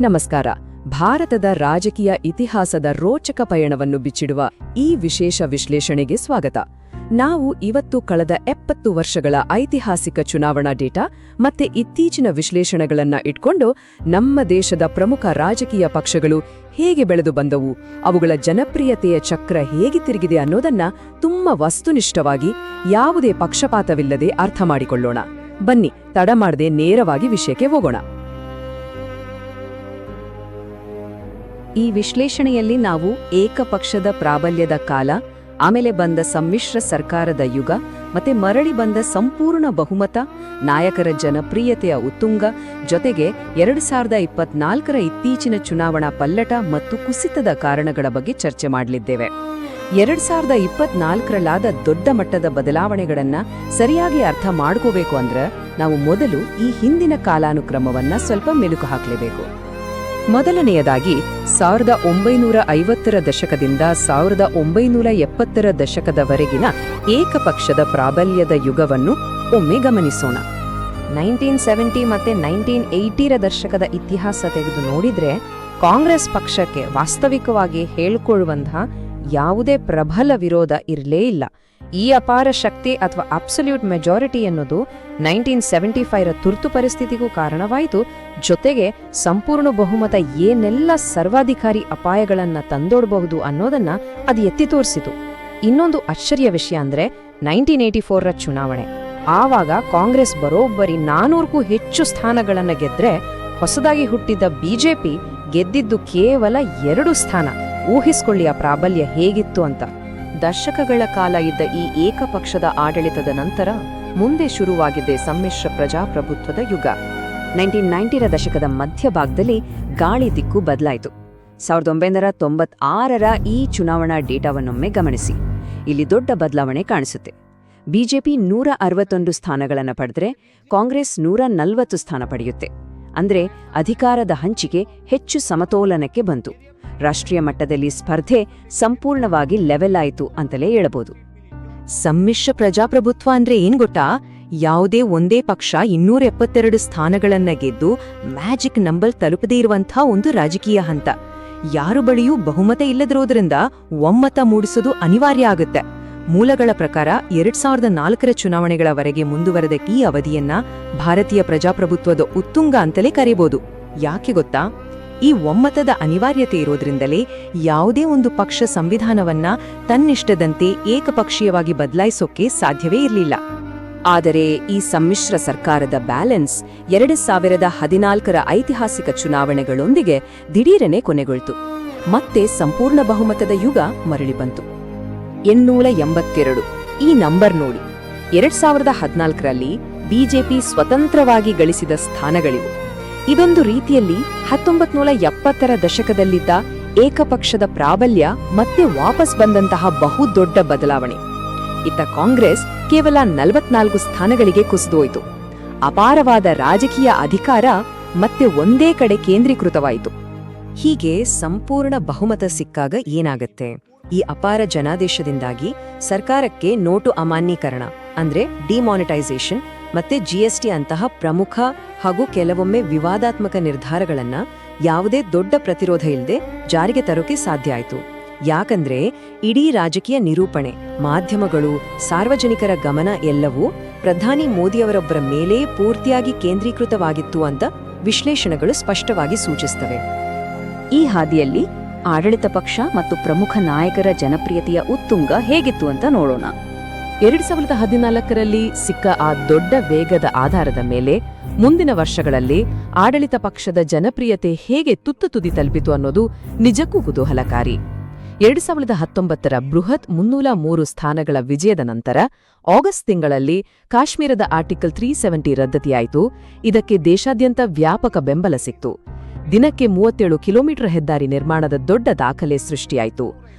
ನಮಸ್ಕಾರ. ಭಾರತದ ರಾಜಕೀಯ ಇತಿಹಾಸದ ರೋಚಕ ಪಯಣವನ್ನು ಬಿಚ್ಚಿಡುವ ಈ ವಿಶೇಷ ವಿಶ್ಲೇಷಣೆಗೆ ಸ್ವಾಗತ. ನಾವು ಇವತ್ತು ಕಳೆದ 70 ವರ್ಷಗಳ ಐತಿಹಾಸಿಕ ಚುನಾವಣಾ ಡೇಟಾ ಮತ್ತೆ ಇತ್ತೀಚಿನ ವಿಶ್ಲೇಷಣೆಗಳನ್ನ ಇಟ್ಕೊಂಡು ನಮ್ಮ ದೇಶದ ಪ್ರಮುಖ ರಾಜಕೀಯ ಪಕ್ಷಗಳು ಹೇಗೆ ಬೆಳೆದು ಬಂದವು, ಅವುಗಳ ಜನಪ್ರಿಯತೆಯ ಚಕ್ರ ಹೇಗೆ ತಿರುಗಿದೆ ಅನ್ನೋದನ್ನ ತುಂಬಾ ವಸ್ತುನಿಷ್ಠವಾಗಿ, ಯಾವುದೇ ಪಕ್ಷಪಾತವಿಲ್ಲದೆ ಅರ್ಥ ಮಾಡಿಕೊಳ್ಳೋಣ. ಬನ್ನಿ, ತಡ ಮಾಡದೆ ನೇರವಾಗಿ ವಿಷಯಕ್ಕೆ ಹೋಗೋಣ. ಈ ವಿಶ್ಲೇಷಣೆಯಲ್ಲಿ ನಾವು ಏಕಪಕ್ಷದ ಪ್ರಾಬಲ್ಯದ ಕಾಲ, ಆಮೇಲೆ ಬಂದ ಸಮ್ಮಿಶ್ರ ಸರ್ಕಾರದ ಯುಗ, ಮತ್ತೆ ಮರಳಿ ಬಂದ ಸಂಪೂರ್ಣ ಬಹುಮತ, ನಾಯಕರ ಜನಪ್ರಿಯತೆಯ ಉತ್ತುಂಗ, ಜೊತೆಗೆ 2024ರ ಇತ್ತೀಚಿನ ಚುನಾವಣಾ ಪಲ್ಲಟ ಮತ್ತು ಕುಸಿತದ ಕಾರಣಗಳ ಬಗ್ಗೆ ಚರ್ಚೆ ಮಾಡಲಿದ್ದೇವೆ. 2024ರಲ್ಲಾದ ದೊಡ್ಡ ಮಟ್ಟದ ಬದಲಾವಣೆಗಳನ್ನ ಸರಿಯಾಗಿ ಅರ್ಥ ಮಾಡ್ಕೋಬೇಕು ಅಂದ್ರೆ ನಾವು ಮೊದಲು ಈ ಹಿಂದಿನ ಕಾಲಾನುಕ್ರಮವನ್ನ ಸ್ವಲ್ಪ ಮೆಲುಕು ಹಾಕಲೇಬೇಕು. ಮೊದಲನೆಯದಾಗಿ 1950ರ ದಶಕದಿಂದ 1970ರ ದಶಕದವರೆಗಿನ ಏಕಪಕ್ಷದ ಪ್ರಾಬಲ್ಯದ ಯುಗವನ್ನು ಒಮ್ಮೆ ಗಮನಿಸೋಣ. 1970 ಮತ್ತೆ 1980ರ ದಶಕದ ಇತಿಹಾಸ ತೆಗೆದು ನೋಡಿದ್ರೆ ಕಾಂಗ್ರೆಸ್ ಪಕ್ಷಕ್ಕೆ ವಾಸ್ತವಿಕವಾಗಿ ಹೇಳಿಕೊಳ್ಳುವಂತಹ ಯಾವುದೇ ಪ್ರಬಲ ವಿರೋಧ ಇರಲೇ ಇಲ್ಲ. ಈ ಅಪಾರ ಶಕ್ತಿ ಅಥವಾ ಅಬ್ಸಲ್ಯೂಟ್ ಮೆಜಾರಿಟಿ ಅನ್ನೋದು 1975ರ ತುರ್ತು ಪರಿಸ್ಥಿತಿಗೂ ಕಾರಣವಾಯಿತು. ಜೊತೆಗೆ ಸಂಪೂರ್ಣ ಬಹುಮತ ಏನೆಲ್ಲ ಸರ್ವಾಧಿಕಾರಿ ಅಪಾಯಗಳನ್ನ ತಂದೊಡಬಹುದು ಅನ್ನೋದನ್ನ ಅದು ಎತ್ತಿ ತೋರಿಸಿತು. ಇನ್ನೊಂದು ಆಶ್ಚರ್ಯ ವಿಷಯ ಅಂದ್ರೆ 1984ರ ಚುನಾವಣೆ. ಆವಾಗ ಕಾಂಗ್ರೆಸ್ ಬರೋಬ್ಬರಿ 400ಕ್ಕೂ ಹೆಚ್ಚು ಸ್ಥಾನಗಳನ್ನ ಗೆದ್ರೆ, ಹೊಸದಾಗಿ ಹುಟ್ಟಿದ ಬಿಜೆಪಿ ಗೆದ್ದಿದ್ದು ಕೇವಲ 2 ಸ್ಥಾನ. ಊಹಿಸ್ಕೊಳ್ಳಿ ಆ ಪ್ರಾಬಲ್ಯ ಹೇಗಿತ್ತು ಅಂತ. ದಶಕಗಳ ಕಾಲ ಇದ್ದ ಈ ಏಕಪಕ್ಷದ ಆಡಳಿತದ ನಂತರ ಮುಂದೆ ಶುರುವಾಗಿದ್ದೆ ಸಮ್ಮಿಶ್ರ ಪ್ರಜಾಪ್ರಭುತ್ವದ ಯುಗ. 1990ರ ದಶಕದ ಮಧ್ಯಭಾಗದಲ್ಲಿ ಗಾಳಿ ದಿಕ್ಕು ಬದಲಾಯಿತು. 1996ರ ಈ ಚುನಾವಣಾ ಡೇಟಾವನ್ನೊಮ್ಮೆ ಗಮನಿಸಿ. ಇಲ್ಲಿ ದೊಡ್ಡ ಬದಲಾವಣೆ ಕಾಣಿಸುತ್ತೆ. ಬಿಜೆಪಿ 161 ಸ್ಥಾನಗಳನ್ನು ಪಡೆದರೆ ಕಾಂಗ್ರೆಸ್ 140 ಸ್ಥಾನ ಪಡೆಯುತ್ತೆ. ಅಂದ್ರೆ ಅಧಿಕಾರದ ಹಂಚಿಕೆ ಹೆಚ್ಚು ಸಮತೋಲನಕ್ಕೆ ಬಂತು. ರಾಷ್ಟ್ರೀಯ ಮಟ್ಟದಲ್ಲಿ ಸ್ಪರ್ಧೆ ಸಂಪೂರ್ಣವಾಗಿ ಲೆವೆಲ್ ಆಯಿತು ಅಂತಲೇ ಹೇಳಬಹುದು. ಸಮ್ಮಿಶ್ರ ಪ್ರಜಾಪ್ರಭುತ್ವ ಅಂದ್ರೆ ಏನ್ ಗೊತ್ತಾ? ಯಾವುದೇ ಒಂದೇ ಪಕ್ಷ 272 ಸ್ಥಾನಗಳನ್ನ ಗೆದ್ದು ಮ್ಯಾಜಿಕ್ ನಂಬರ್ ತಲುಪದೇ ಇರುವಂಥ ಒಂದು ರಾಜಕೀಯ ಹಂತ. ಯಾರು ಬಳಿಯೂ ಬಹುಮತ ಇಲ್ಲದಿರೋದ್ರಿಂದ ಒಮ್ಮತ ಮೂಡಿಸೋದು ಅನಿವಾರ್ಯ ಆಗುತ್ತೆ. ಮೂಲಗಳ ಪ್ರಕಾರ 2004ರ ಚುನಾವಣೆಗಳವರೆಗೆ ಮುಂದುವರೆದ ಈ ಅವಧಿಯನ್ನ ಭಾರತೀಯ ಪ್ರಜಾಪ್ರಭುತ್ವದ ಉತ್ತುಂಗ ಅಂತಲೇ ಕರೆಯಬಹುದು. ಯಾಕೆ ಗೊತ್ತಾ? ಈ ಒಮ್ಮತದ ಅನಿವಾರ್ಯತೆ ಇರೋದ್ರಿಂದಲೇ ಯಾವುದೇ ಒಂದು ಪಕ್ಷ ಸಂವಿಧಾನವನ್ನ ತನ್ನಿಷ್ಟದಂತೆ ಏಕಪಕ್ಷೀಯವಾಗಿ ಬದಲಾಯಿಸೋಕೆ ಸಾಧ್ಯವೇ ಇರಲಿಲ್ಲ. ಆದರೆ ಈ ಸಮ್ಮಿಶ್ರ ಸರ್ಕಾರದ ಬ್ಯಾಲೆನ್ಸ್ 2014ರ ಐತಿಹಾಸಿಕ ಚುನಾವಣೆಗಳೊಂದಿಗೆ ದಿಢೀರನೆ ಕೊನೆಗೊಳ್ತು. ಮತ್ತೆ ಸಂಪೂರ್ಣ ಬಹುಮತದ ಯುಗ ಮರಳಿ ಬಂತು. 882 ಈ ನಂಬರ್ ನೋಡಿ. 2014ರಲ್ಲಿ ಬಿಜೆಪಿ ಸ್ವತಂತ್ರವಾಗಿ ಗಳಿಸಿದ ಸ್ಥಾನಗಳಿವು. ಇದೊಂದು ರೀತಿಯಲ್ಲಿ 1970ರ ದಶಕದಲ್ಲಿದ್ದ ಏಕಪಕ್ಷದ ಪ್ರಾಬಲ್ಯ ಮತ್ತೆ ವಾಪಸ್ ಬಂದಂತಹ ಬಹುದೊಡ್ಡ ಬದಲಾವಣೆ. ಇತ್ತ ಕಾಂಗ್ರೆಸ್ ಕೇವಲ 44 ಸ್ಥಾನಗಳಿಗೆ ಕುಸಿದೋಯ್ತು. ಅಪಾರವಾದ ರಾಜಕೀಯ ಅಧಿಕಾರ ಮತ್ತೆ ಒಂದೇ ಕಡೆ ಕೇಂದ್ರೀಕೃತವಾಯಿತು. ಹೀಗೆ ಸಂಪೂರ್ಣ ಬಹುಮತ ಸಿಕ್ಕಾಗ ಏನಾಗತ್ತೆ? ಈ ಅಪಾರ ಜನಾದೇಶದಿಂದಾಗಿ ಸರ್ಕಾರಕ್ಕೆ ನೋಟು ಅಮಾನ್ಯೀಕರಣ ಅಂದ್ರೆ ಡಿಮಾನಿಟೈಸೇಷನ್ ಮತ್ತೆ GST ಅಂತಹ ಪ್ರಮುಖ ಹಾಗೂ ಕೆಲವೊಮ್ಮೆ ವಿವಾದಾತ್ಮಕ ನಿರ್ಧಾರಗಳನ್ನ ಯಾವುದೇ ದೊಡ್ಡ ಪ್ರತಿರೋಧ ಇಲ್ಲದೆ ಜಾರಿಗೆ ತರೋಕೆ ಸಾಧ್ಯ ಆಯಿತು. ಯಾಕಂದ್ರೆ ಇಡೀ ರಾಜಕೀಯ ನಿರೂಪಣೆ, ಮಾಧ್ಯಮಗಳು, ಸಾರ್ವಜನಿಕರ ಗಮನ ಎಲ್ಲವೂ ಪ್ರಧಾನಿ ಮೋದಿಯವರೊಬ್ಬರ ಮೇಲೆ ಪೂರ್ತಿಯಾಗಿ ಕೇಂದ್ರೀಕೃತವಾಗಿತ್ತು ಅಂತ ವಿಶ್ಲೇಷಣೆಗಳು ಸ್ಪಷ್ಟವಾಗಿ ಸೂಚಿಸ್ತವೆ. ಈ ಹಾದಿಯಲ್ಲಿ ಆಡಳಿತ ಪಕ್ಷ ಮತ್ತು ಪ್ರಮುಖ ನಾಯಕರ ಜನಪ್ರಿಯತೆಯ ಉತ್ತುಂಗ ಹೇಗಿತ್ತು ಅಂತ ನೋಡೋಣ. 2014ರಲ್ಲಿ ಸಿಕ್ಕ ಆ ದೊಡ್ಡ ವೇಗದ ಆಧಾರದ ಮೇಲೆ ಮುಂದಿನ ವರ್ಷಗಳಲ್ಲಿ ಆಡಳಿತ ಪಕ್ಷದ ಜನಪ್ರಿಯತೆ ಹೇಗೆ ತುತ್ತ ತುದಿ ತಲುಪಿತು ಅನ್ನೋದು ನಿಜಕ್ಕೂ ಕುತೂಹಲಕಾರಿ. 2019ರ ಬೃಹತ್ 303 ಸ್ಥಾನಗಳ ವಿಜಯದ ನಂತರ ಆಗಸ್ಟ್ ತಿಂಗಳಲ್ಲಿ ಕಾಶ್ಮೀರದ ಆರ್ಟಿಕಲ್ 370 ರದ್ದತಿಯಾಯಿತು. ಇದಕ್ಕೆ ದೇಶಾದ್ಯಂತ ವ್ಯಾಪಕ ಬೆಂಬಲ ಸಿಕ್ತು. ದಿನಕ್ಕೆ 37 ಕಿಲೋಮೀಟರ್ ಹೆದ್ದಾರಿ ನಿರ್ಮಾಣದ ದೊಡ್ಡ ದಾಖಲೆ ಸೃಷ್ಟಿಯಾಯಿತು.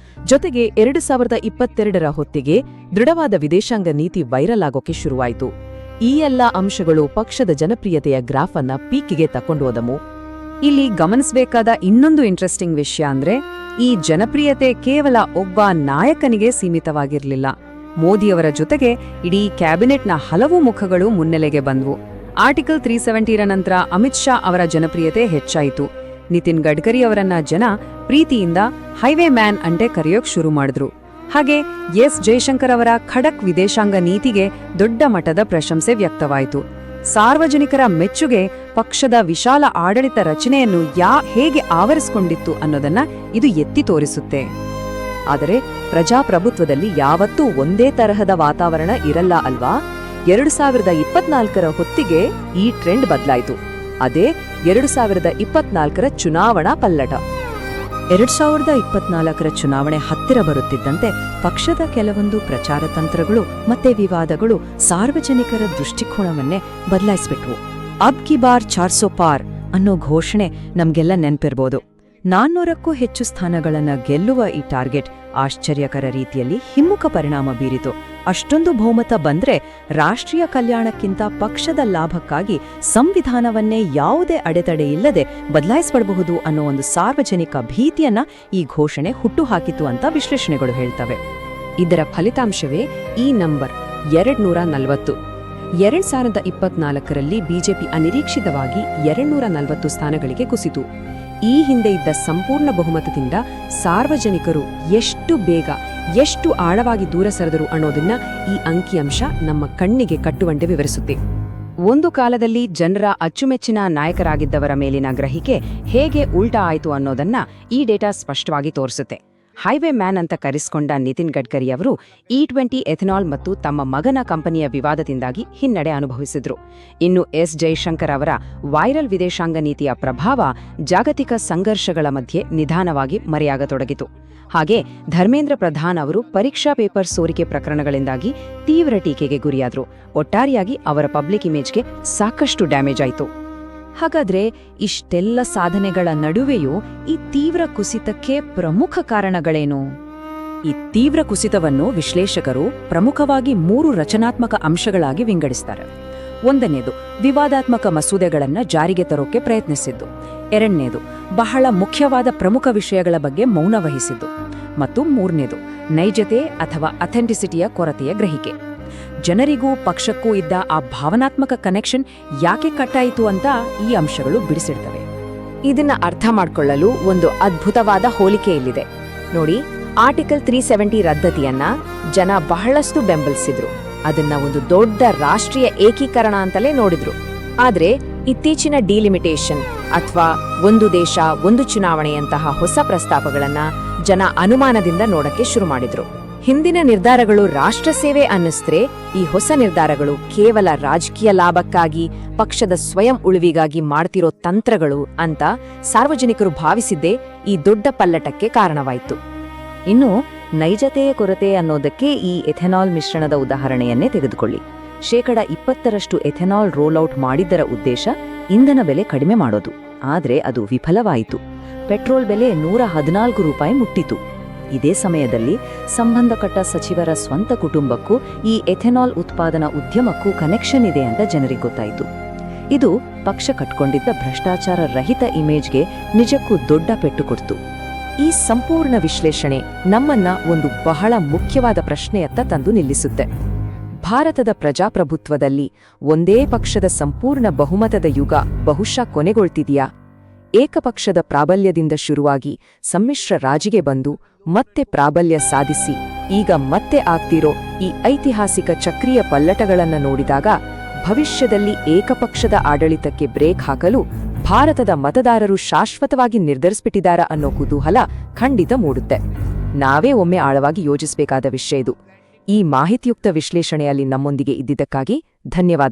ಜೊತೆಗೆ 2022ರ ಹೊತ್ತಿಗೆ ದೃಢವಾದ ವಿದೇಶಾಂಗ ನೀತಿ ವೈರಲ್ ಆಗೋಕೆ ಶುರುವಾಯಿತು. ಈ ಎಲ್ಲ ಅಂಶಗಳು ಪಕ್ಷದ ಜನಪ್ರಿಯತೆಯ ಗ್ರಾಫ್ ಅನ್ನ ಪೀಕಿಗೆ ತಕೊಂಡೋದವು. ಇಲ್ಲಿ ಗಮನಿಸಬೇಕಾದ ಇನ್ನೊಂದು ಇಂಟ್ರೆಸ್ಟಿಂಗ್ ವಿಷಯ ಅಂದ್ರೆ ಈ ಜನಪ್ರಿಯತೆ ಕೇವಲ ಒಬ್ಬ ನಾಯಕನಿಗೆ ಸೀಮಿತವಾಗಿರಲಿಲ್ಲ. ಮೋದಿಯವರ ಜೊತೆಗೆ ಇಡೀ ಕ್ಯಾಬಿನೆಟ್ನ ಹಲವು ಮುಖಗಳು ಮುನ್ನೆಲೆಗೆ ಬಂದ್ವು. ಆರ್ಟಿಕಲ್ 370ರ ನಂತರ ಅಮಿತ್ ಶಾ ಅವರ ಜನಪ್ರಿಯತೆ ಹೆಚ್ಚಾಯಿತು. ನಿತಿನ್ ಗಡ್ಕರಿ ಅವರನ್ನ ಜನ ಪ್ರೀತಿಯಿಂದ ಹೈವೇ ಮ್ಯಾನ್ ಅಂಟೆ ಕರೆಯೋಕ್ ಶುರು ಮಾಡಿದ್ರು. ಹಾಗೆ ಎಸ್ ಜಯಶಂಕರ್ ಅವರ ಖಡಕ್ ವಿದೇಶಾಂಗ ನೀತಿಗೆ ದೊಡ್ಡ ಮಟ್ಟದ ಪ್ರಶಂಸೆ ವ್ಯಕ್ತವಾಯಿತು. ಸಾರ್ವಜನಿಕರ ಮೆಚ್ಚುಗೆ ಪಕ್ಷದ ವಿಶಾಲ ಆಡಳಿತ ರಚನೆಯನ್ನು ಹೇಗೆ ಆವರಿಸಿಕೊಂಡಿತ್ತು ಅನ್ನೋದನ್ನ ಇದು ಎತ್ತಿ ತೋರಿಸುತ್ತೆ. ಆದರೆ ಪ್ರಜಾಪ್ರಭುತ್ವದಲ್ಲಿ ಯಾವತ್ತೂ ಒಂದೇ ತರಹದ ವಾತಾವರಣ ಇರಲ್ಲ ಅಲ್ವಾ? 2024ರ ಹೊತ್ತಿಗೆ ಈ ಟ್ರೆಂಡ್ ಬದಲಾಯಿತು. ಅದೇ 2024ರ ಚುನಾವಣಾ ಪಲ್ಲಟ. 2024ರ ಚುನಾವಣೆ ಹತ್ತಿರ ಬರುತ್ತಿದ್ದಂತೆ ಪಕ್ಷದ ಕೆಲವೊಂದು ಪ್ರಚಾರ ತಂತ್ರಗಳು ಮತ್ತೆ ವಿವಾದಗಳು ಸಾರ್ವಜನಿಕರ ದೃಷ್ಟಿಕೋನವನ್ನೇ ಬದಲಾಯಿಸ್ಬಿಟ್ವು. ಅಬ್ ಕಿ ಬಾರ್ 400 ಪಾರ್ ಅನ್ನೋ ಘೋಷಣೆ ನಮ್ಗೆಲ್ಲ ನೆನ್ಪಿರ್ಬೋದು. 400ಕ್ಕೂ ಹೆಚ್ಚು ಸ್ಥಾನಗಳನ್ನ ಗೆಲ್ಲುವ ಈ ಟಾರ್ಗೆಟ್ ಆಶ್ಚರ್ಯಕರ ರೀತಿಯಲ್ಲಿ ಹಿಮ್ಮುಖ ಪರಿಣಾಮ ಬೀರಿತು. ಅಷ್ಟೊಂದು ಬಹುಮತ ಬಂದ್ರೆ ರಾಷ್ಟ್ರೀಯ ಕಲ್ಯಾಣಕ್ಕಿಂತ ಪಕ್ಷದ ಲಾಭಕ್ಕಾಗಿ ಸಂವಿಧಾನವನ್ನೇ ಯಾವುದೇ ಅಡೆತಡೆ ಇಲ್ಲದೆ ಬದಲಾಯಿಸಬಹುದು ಅನ್ನೋ ಒಂದು ಸಾರ್ವಜನಿಕ ಭೀತಿಯನ್ನ ಈ ಘೋಷಣೆ ಹುಟ್ಟುಹಾಕಿತು ಅಂತ ವಿಶ್ಲೇಷಣೆಗಳು ಹೇಳ್ತವೆ. ಇದರ ಫಲಿತಾಂಶವೇ ಈ ನಂಬರ್ 240. 2024ರಲ್ಲಿ ಬಿಜೆಪಿ ಅನಿರೀಕ್ಷಿತವಾಗಿ 240 ಸ್ಥಾನಗಳಿಗೆ ಕುಸಿತು. ಈ ಹಿಂದೆ ಇದ್ದ ಸಂಪೂರ್ಣ ಬಹುಮತದಿಂದ ಸಾರ್ವಜನಿಕರು ಎಷ್ಟು ಬೇಗ ಎಷ್ಟು ಆಳವಾಗಿ ದೂರ ಸರಿದರು ಅನ್ನೋದನ್ನ ಈ ಅಂಕಿಅಂಶ ನಮ್ಮ ಕಣ್ಣಿಗೆ ಕಟ್ಟುವಂತೆ ವಿವರಿಸುತ್ತೆ. ಒಂದು ಕಾಲದಲ್ಲಿ ಜನರ ಅಚ್ಚುಮೆಚ್ಚಿನ ನಾಯಕರಾಗಿದ್ದವರ ಮೇಲಿನ ಗ್ರಹಿಕೆ ಹೇಗೆ ಉಲ್ಟಾ ಆಯಿತು ಅನ್ನೋದನ್ನ ಈ ಡೇಟಾ ಸ್ಪಷ್ಟವಾಗಿ ತೋರಿಸುತ್ತೆ. ಹೈವೇ ಮ್ಯಾನ್ ಅಂತ ಕರೆಸಿಕೊಂಡ ನಿತಿನ್ ಗಡ್ಕರಿ ಅವರು E20 ಎಥೆನಾಲ್ ಮತ್ತು ತಮ್ಮ ಮಗನ ಕಂಪನಿಯ ವಿವಾದದಿಂದಾಗಿ ಹಿನ್ನಡೆ ಅನುಭವಿಸಿದ್ರು. ಇನ್ನು ಎಸ್ ಜಯಶಂಕರ್ ಅವರ ವೈರಲ್ ವಿದೇಶಾಂಗ ನೀತಿಯ ಪ್ರಭಾವ ಜಾಗತಿಕ ಸಂಘರ್ಷಗಳ ಮಧ್ಯೆ ನಿಧಾನವಾಗಿ ಮರೆಯಾಗತೊಡಗಿತು. ಹಾಗೆ ಧರ್ಮೇಂದ್ರ ಪ್ರಧಾನ್ ಅವರು ಪರೀಕ್ಷಾ ಪೇಪರ್ ಸೋರಿಕೆ ಪ್ರಕರಣಗಳಿಂದಾಗಿ ತೀವ್ರ ಟೀಕೆಗೆ ಗುರಿಯಾದ್ರು. ಒಟ್ಟಾರೆಯಾಗಿ ಅವರ ಪಬ್ಲಿಕ್ ಇಮೇಜ್ಗೆ ಸಾಕಷ್ಟು ಡ್ಯಾಮೇಜ್ ಆಯಿತು. ಹಾಗಾದ್ರೆ ಇಷ್ಟೆಲ್ಲ ಸಾಧನೆಗಳ ನಡುವೆಯೂ ಈ ತೀವ್ರ ಕುಸಿತಕ್ಕೆ ಪ್ರಮುಖ ಕಾರಣಗಳೇನು? ಈ ತೀವ್ರ ಕುಸಿತವನ್ನು ವಿಶ್ಲೇಷಕರು ಪ್ರಮುಖವಾಗಿ 3 ರಚನಾತ್ಮಕ ಅಂಶಗಳಾಗಿ ವಿಂಗಡಿಸ್ತಾರೆ. 1ನೇದು ವಿವಾದಾತ್ಮಕ ಮಸೂದೆಗಳನ್ನ ಜಾರಿಗೆ ತರೋಕೆ ಪ್ರಯತ್ನಿಸಿದ್ದು. 2ನೇದು ಬಹಳ ಮುಖ್ಯವಾದ ಪ್ರಮುಖ ವಿಷಯಗಳ ಬಗ್ಗೆ ಮೌನ ವಹಿಸಿದ್ದು. ಮತ್ತು 3ನೇದು ನೈಜತೆ ಅಥವಾ ಅಥೆಂಟಿಸಿಟಿಯ ಕೊರತೆಯ ಗ್ರಹಿಕೆ. ಜನರಿಗೂ ಪಕ್ಷಕ್ಕೂ ಇದ್ದ ಆ ಭಾವನಾತ್ಮಕ ಕನೆಕ್ಷನ್ ಯಾಕೆ ಕಟ್ಟಾಯಿತು ಅಂತ ಈ ಅಂಶಗಳು ಬಿಡಿಸಿಡ್ತವೆ. ಇದನ್ನ ಅರ್ಥ ಮಾಡ್ಕೊಳ್ಳಲು ಒಂದು ಅದ್ಭುತವಾದ ಹೋಲಿಕೆ ಇಲ್ಲಿದೆ ನೋಡಿ. ಆರ್ಟಿಕಲ್ 370 ರದ್ದತಿಯನ್ನ ಜನ ಬಹಳಷ್ಟು ಬೆಂಬಲಿಸಿದ್ರು. ಅದನ್ನ ಒಂದು ದೊಡ್ಡ ರಾಷ್ಟ್ರೀಯ ಏಕೀಕರಣ ಅಂತಲೇ ನೋಡಿದ್ರು. ಆದ್ರೆ ಇತ್ತೀಚಿನ ಡಿಲಿಮಿಟೇಷನ್ ಅಥವಾ ಒಂದು ದೇಶ ಒಂದು ಚುನಾವಣೆಯಂತಹ ಹೊಸ ಪ್ರಸ್ತಾಪಗಳನ್ನ ಜನ ಅನುಮಾನದಿಂದ ನೋಡಕ್ಕೆ ಶುರು ಮಾಡಿದ್ರು. ಹಿಂದಿನ ನಿರ್ಧಾರಗಳು ರಾಷ್ಟ್ರ ಸೇವೆ ಅನ್ನಿಸ್ತ್ರೆ ಈ ಹೊಸ ನಿರ್ಧಾರಗಳು ಕೇವಲ ರಾಜಕೀಯ ಲಾಭಕ್ಕಾಗಿ ಪಕ್ಷದ ಸ್ವಯಂ ಉಳಿವಿಗಾಗಿ ಮಾಡ್ತಿರೋ ತಂತ್ರಗಳು ಅಂತ ಸಾರ್ವಜನಿಕರು ಭಾವಿಸಿದ್ದೇ ಈ ದೊಡ್ಡ ಪಲ್ಲಟಕ್ಕೆ ಕಾರಣವಾಯಿತು. ಇನ್ನು ನೈಜತೆಯ ಕೊರತೆ ಅನ್ನೋದಕ್ಕೆ ಈ ಎಥೆನಾಲ್ ಮಿಶ್ರಣದ ಉದಾಹರಣೆಯನ್ನೇ ತೆಗೆದುಕೊಳ್ಳಿ. 20% ಎಥೆನಾಲ್ ರೋಲ್ಔಟ್ ಮಾಡಿದ್ದರ ಉದ್ದೇಶ ಇಂಧನ ಬೆಲೆ ಕಡಿಮೆ ಮಾಡೋದು. ಆದ್ರೆ ಅದು ವಿಫಲವಾಯಿತು. ಪೆಟ್ರೋಲ್ ಬೆಲೆ $114 ಮುಟ್ಟಿತು. ಇದೇ ಸಮಯದಲ್ಲಿ ಸಂಬಂಧಪಟ್ಟ ಸಚಿವರ ಸ್ವಂತ ಕುಟುಂಬಕ್ಕೂ ಈ ಎಥೆನಾಲ್ ಉತ್ಪಾದನಾ ಉದ್ಯಮಕ್ಕೂ ಕನೆಕ್ಷನ್ ಇದೆ ಅಂತ ಜನರಿಗೆ ಗೊತ್ತಾಯಿತು. ಇದು ಪಕ್ಷ ಕಟ್ಕೊಂಡಿದ್ದ ಭ್ರಷ್ಟಾಚಾರ ರಹಿತ ಇಮೇಜ್ಗೆ ನಿಜಕ್ಕೂ ದೊಡ್ಡ ಪೆಟ್ಟು ಕೊಡ್ತು. ಈ ಸಂಪೂರ್ಣ ವಿಶ್ಲೇಷಣೆ ನಮ್ಮನ್ನ ಒಂದು ಬಹಳ ಮುಖ್ಯವಾದ ಪ್ರಶ್ನೆಯತ್ತ ತಂದು ನಿಲ್ಲಿಸುತ್ತೆ. ಭಾರತದ ಪ್ರಜಾಪ್ರಭುತ್ವದಲ್ಲಿ ಒಂದೇ ಪಕ್ಷದ ಸಂಪೂರ್ಣ ಬಹುಮತದ ಯುಗ ಬಹುಶಃ ಕೊನೆಗೊಳ್ತಿದೆಯಾ? ಏಕಪಕ್ಷದ ಪ್ರಾಬಲ್ಯದಿಂದ ಶುರುವಾಗಿ ಸಮ್ಮಿಶ್ರ ರಾಜಿಗೆ ಬಂದು ಮತ್ತೆ ಪ್ರಾಬಲ್ಯ ಸಾಧಿಸಿ ಈಗ ಮತ್ತೆ ಆಗ್ತಿರೋ ಈ ಐತಿಹಾಸಿಕ ಚಕ್ರೀಯ ಪಲ್ಲಟಗಳನ್ನು ನೋಡಿದಾಗ ಭವಿಷ್ಯದಲ್ಲಿ ಏಕಪಕ್ಷದ ಆಡಳಿತಕ್ಕೆ ಬ್ರೇಕ್ ಹಾಕಲು ಭಾರತದ ಮತದಾರರು ಶಾಶ್ವತವಾಗಿ ನಿರ್ಧರಿಸ್ಬಿಟ್ಟಿದ್ದಾರಾ ಅನ್ನೋ ಕುತೂಹಲ ಖಂಡಿತ ಮೂಡುತ್ತೆ. ನಾವೇ ಒಮ್ಮೆ ಆಳವಾಗಿ ಯೋಚಿಸಬೇಕಾದ ವಿಷಯ ಇದು. ಈ ಮಾಹಿತಿಯುಕ್ತ ವಿಶ್ಲೇಷಣೆಯಲ್ಲಿ ನಮ್ಮೊಂದಿಗೆ ಇದ್ದಿದ್ದಕ್ಕಾಗಿ ಧನ್ಯವಾದ.